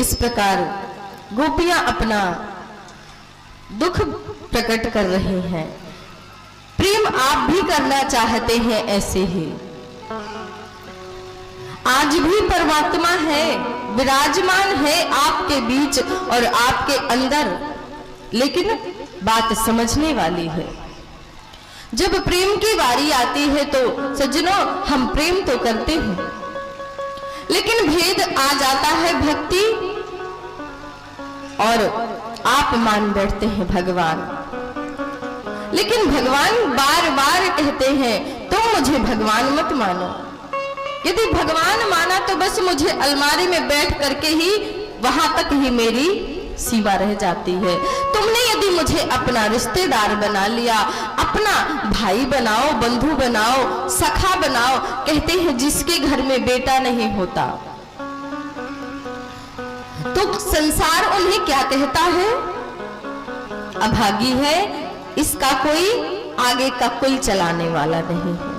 इस प्रकार गोपियां अपना दुख प्रकट कर रहे हैं। प्रेम आप भी करना चाहते हैं ऐसे ही। आज भी परमात्मा है, विराजमान है आपके बीच और आपके अंदर, लेकिन बात समझने वाली है। जब प्रेम की बारी आती है तो सज्जनों हम प्रेम तो करते हैं, लेकिन भेद आ जाता है भक्ति और आप मान बैठते हैं भगवान। लेकिन भगवान बार बार कहते हैं तुम मुझे भगवान मत मानो। यदि भगवान माना तो बस मुझे अलमारी में बैठ करके ही वहां तक ही मेरी सीमा रह जाती है। तुमने यदि मुझे अपना रिश्तेदार बना लिया, अपना भाई बनाओ, बंधु बनाओ, सखा बनाओ, कहते हैं जिसके घर में बेटा नहीं होता तो संसार उन्हें क्या कहता है? अभागी है, इसका कोई आगे का कोई चलाने वाला नहीं है।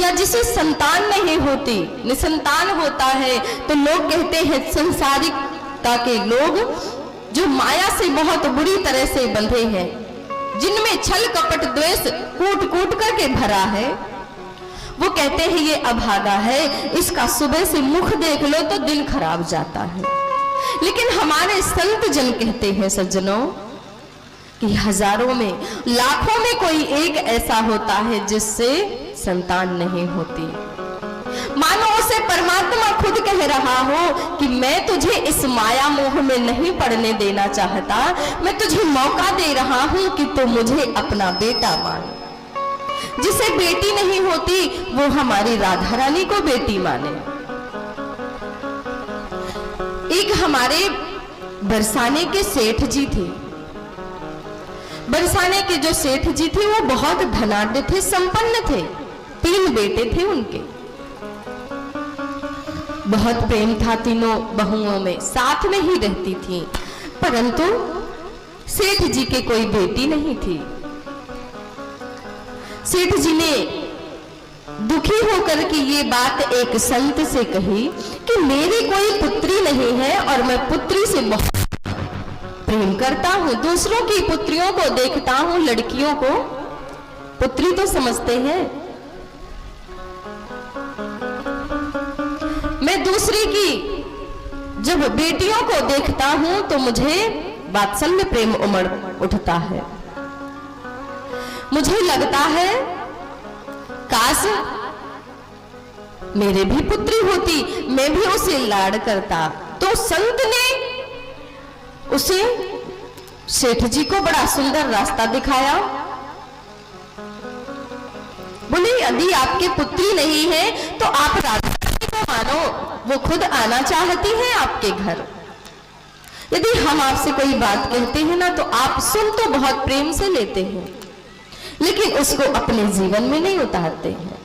या जिसे संतान नहीं होती, निसंतान होता है, तो लोग कहते हैं संसारिकता के लोग जो माया से बहुत बुरी तरह से बंधे हैं, जिनमें छल कपट द्वेष कूट कूट करके भरा है, वो कहते हैं ये अभागा है, इसका सुबह से मुख देख लो तो दिल खराब जाता है। लेकिन हमारे संत जन कहते हैं सज्जनों कि हजारों में, लाखों में कोई एक ऐसा होता है जिससे संतान नहीं होती। मानो उसे परमात्मा खुद कह रहा हो कि मैं तुझे इस माया मोह में नहीं पड़ने देना चाहता, मैं तुझे मौका दे रहा हूं कि तू मुझे अपना बेटा मान। जिसे बेटी नहीं होती वो हमारी राधा रानी को बेटी माने। एक हमारे बरसाने के सेठ जी थे। बरसाने के जो सेठ जी थे वो बहुत धनाढ्य थे, संपन्न थे, 3 बेटे थे उनके। बहुत प्रेम था तीनों बहुओं में, साथ में ही रहती थी, परंतु सेठ जी के कोई बेटी नहीं थी। सेठ जी ने दुखी होकर के ये बात एक संत से कही कि मेरी कोई पुत्री नहीं है और मैं पुत्री से बहुत प्रेम करता हूं। दूसरों की पुत्रियों को देखता हूं, लड़कियों को पुत्री तो समझते हैं, मैं दूसरी की जब बेटियों को देखता हूं तो मुझे वात्सल्य प्रेम उमड़ उठता है। मुझे लगता है काश मेरे भी पुत्री होती, मैं भी उसे लाड करता। तो संत ने उसे सेठ जी को बड़ा सुंदर रास्ता दिखाया। बोले यदि आपकी पुत्री नहीं है तो आप राधा रानी को मानो, वो खुद आना चाहती है आपके घर। यदि हम आपसे कोई बात कहते हैं ना तो आप सुन तो बहुत प्रेम से लेते हैं, लेकिन उसको अपने जीवन में नहीं उतारते हैं।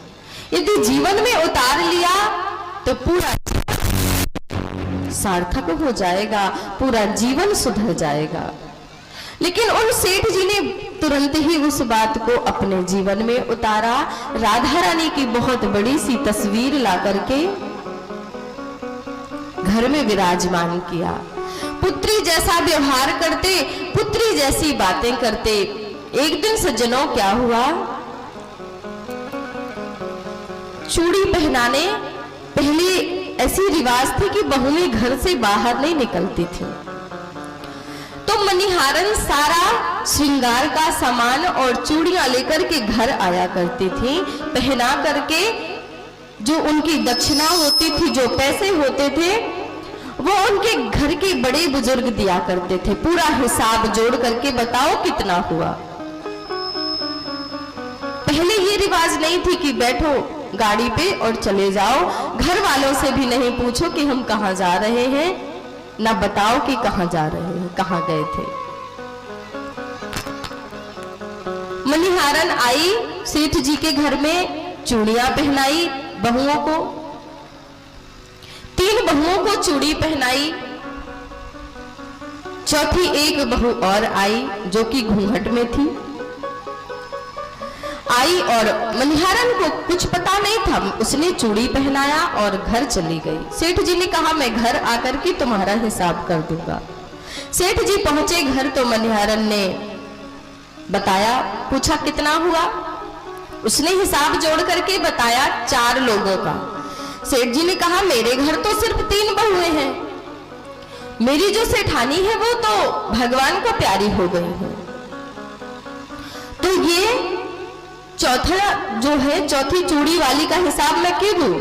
यदि जीवन में उतार लिया तो पूरा सार्थक हो जाएगा, पूरा जीवन सुधर जाएगा। लेकिन उन सेठ जी ने तुरंत ही उस बात को अपने जीवन में उतारा। राधा रानी की बहुत बड़ी सी तस्वीर ला करके घर में विराजमान किया। पुत्री जैसा व्यवहार करते, पुत्री जैसी बातें करते। एक दिन सज्जनों क्या हुआ, चूड़ी पहनाने, पहले ऐसी रिवाज थी कि बहुएं घर से बाहर नहीं निकलती थी, तो मनिहारन सारा श्रृंगार का सामान और चूड़ियां लेकर के घर आया करती थी। पहना करके जो उनकी दक्षिणा होती थी, जो पैसे होते थे, वो उनके घर के बड़े बुजुर्ग दिया करते थे। पूरा हिसाब जोड़ करके बताओ कितना हुआ। पहले ये रिवाज नहीं थी कि बैठो गाड़ी पे और चले जाओ, घर वालों से भी नहीं पूछो कि हम कहां जा रहे हैं, ना बताओ कि कहां जा रहे हैं, कहां गए थे। मनिहारन आई सेठ जी के घर में, चूड़ियां पहनाई बहुओं को, 3 बहुओं को चूड़ी पहनाई। चौथी एक बहू और आई जो कि घूंघट में थी। आई और मनिहारन को कुछ पता नहीं था, उसने चूड़ी पहनाया और घर चली गई। सेठ जी ने कहा मैं घर आकर के तुम्हारा हिसाब कर दूंगा। सेठ जी पहुंचे घर तो मनिहारन ने बताया, पूछा कितना हुआ, उसने हिसाब जोड़ करके बताया 4 लोगों का। सेठ जी ने कहा मेरे घर तो सिर्फ 3 बहुएं हैं, मेरी जो सेठानी है वो तो भगवान को प्यारी हो गई है, तो ये चौथा जो है, चौथी चूड़ी वाली का हिसाब मैं क्यों दूं?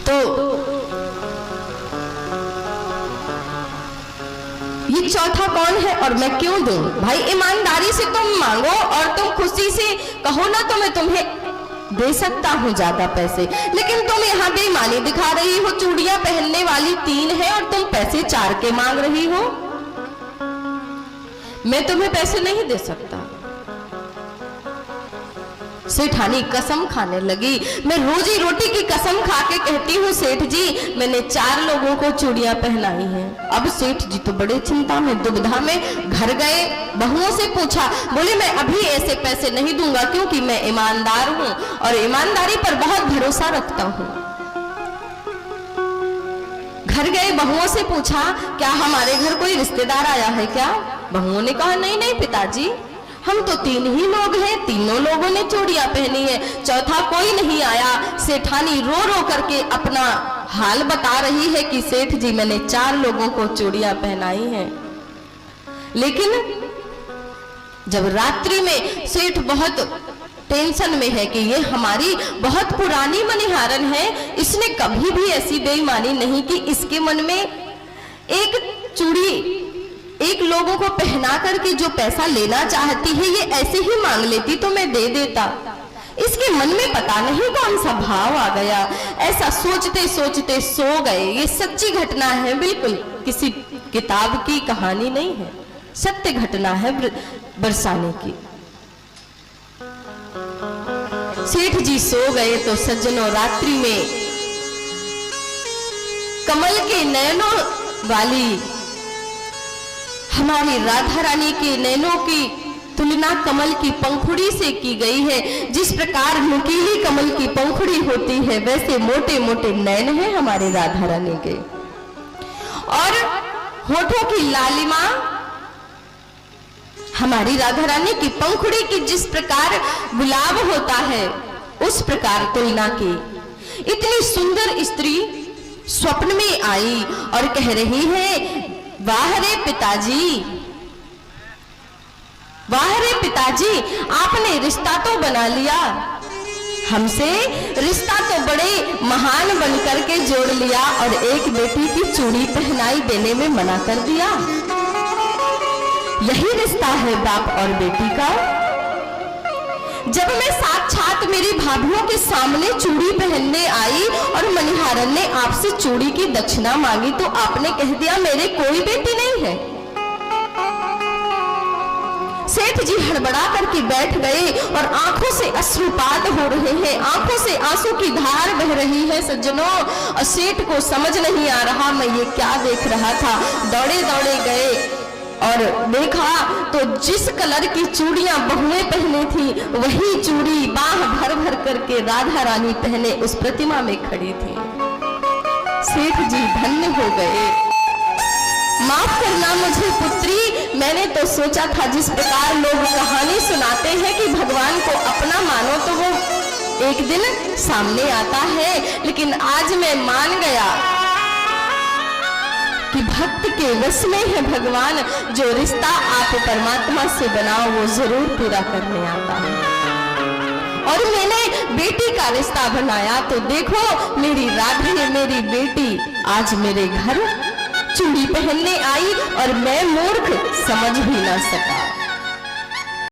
तो ये चौथा कौन है और मैं क्यों दूं? भाई ईमानदारी से तुम मांगो और तुम खुशी से कहो ना तो मैं तुम्हें दे सकता हूं ज्यादा पैसे, लेकिन तुम यहाँ बेईमानी दिखा रही हो। चूड़ियां पहनने वाली 3 है और तुम पैसे 4 के मांग रही हो। मैं तुम्हें पैसे नहीं दे सकता। सेठानी कसम खाने लगी, मैं रोजी रोटी की कसम खा के कहती हूँ सेठ जी मैंने 4 लोगों को चूड़ियां पहनाई हैं। अब सेठ जी तो बड़े चिंता में, दुविधा में, घर गए, बहुओं से पूछा, बोले मैं अभी ऐसे पैसे नहीं दूंगा क्योंकि मैं ईमानदार हूँ और ईमानदारी पर बहुत भरोसा रखता हूँ। घर गए, बहुओं से पूछा क्या हमारे घर कोई रिश्तेदार आया है क्या? बहुओं ने कहा नहीं नहीं पिताजी, हम तो 3 ही लोग हैं, तीनों लोगों ने चूड़ियां पहनी है, चौथा कोई नहीं आया। सेठानी रो रो करके अपना हाल बता रही है कि सेठ जी मैंने 4 लोगों को चूड़ियां पहनाई हैं। लेकिन जब रात्रि में सेठ बहुत टेंशन में है कि ये हमारी बहुत पुरानी मनिहारन है, इसने कभी भी ऐसी बेईमानी नहीं की, इसके मन में एक चूड़ी एक लोगों को पहना करके जो पैसा लेना चाहती है ये ऐसे ही मांग लेती तो मैं दे देता। इसके मन में पता नहीं कौन सा भाव आ गया, ऐसा सोचते सोचते सो गए। ये सच्ची घटना है, बिल्कुल किसी किताब की कहानी नहीं है, सत्य घटना है बरसाने की। सेठ जी सो गए तो सज्जनों रात्रि में कमल के नयनों वाली हमारी राधा रानी के नैनों की तुलना कमल की पंखुड़ी से की गई है। जिस प्रकार नुकीली कमल की पंखुड़ी होती है वैसे मोटे मोटे नैन हैं हमारे राधा रानी के, और होठों की लालिमा हमारी राधा रानी की पंखुड़ी की जिस प्रकार गुलाब होता है उस प्रकार तुलना की। इतनी सुंदर स्त्री स्वप्न में आई और कह रही है वाह रे पिताजी, वाह रे पिताजी, आपने रिश्ता तो बना लिया हमसे, रिश्ता तो बड़े महान बनकर के जोड़ लिया और एक बेटी की चूड़ी पहनाई देने में मना कर दिया। यही रिश्ता है बाप और बेटी का। जब मैं साक्षात मेरी भाभियों के सामने चूड़ी पहनने आई और मनिहारन ने आपसे चूड़ी की दक्षिणा मांगी तो आपने कह दिया मेरे कोई बेटी नहीं है। सेठ जी हड़बड़ा करके बैठ गए और आंखों से अश्रुपात हो रहे हैं, आंखों से आंसू की धार बह रही है सज्जनों। और सेठ को समझ नहीं आ रहा मैं ये क्या देख रहा था। दौड़े दौड़े गए और देखा तो जिस कलर की चूड़ियां बहुएं पहनी थी वही चूड़ी बाह भर भर करके राधा रानी पहने उस प्रतिमा में खड़ी थी। सेठ जी धन्य हो गए। माफ करना मुझे पुत्री, मैंने तो सोचा था जिस प्रकार लोग कहानी सुनाते हैं कि भगवान को अपना मानो तो वो एक दिन सामने आता है, लेकिन आज मैं मान गया कि भक्त के वश में है भगवान। जो रिश्ता आप परमात्मा से बनाओ वो जरूर पूरा करने आता है। और मैंने बेटी का रिश्ता बनाया तो देखो मेरी राधे, मेरी बेटी आज मेरे घर चूड़ी पहनने आई और मैं मूर्ख समझ भी ना सका।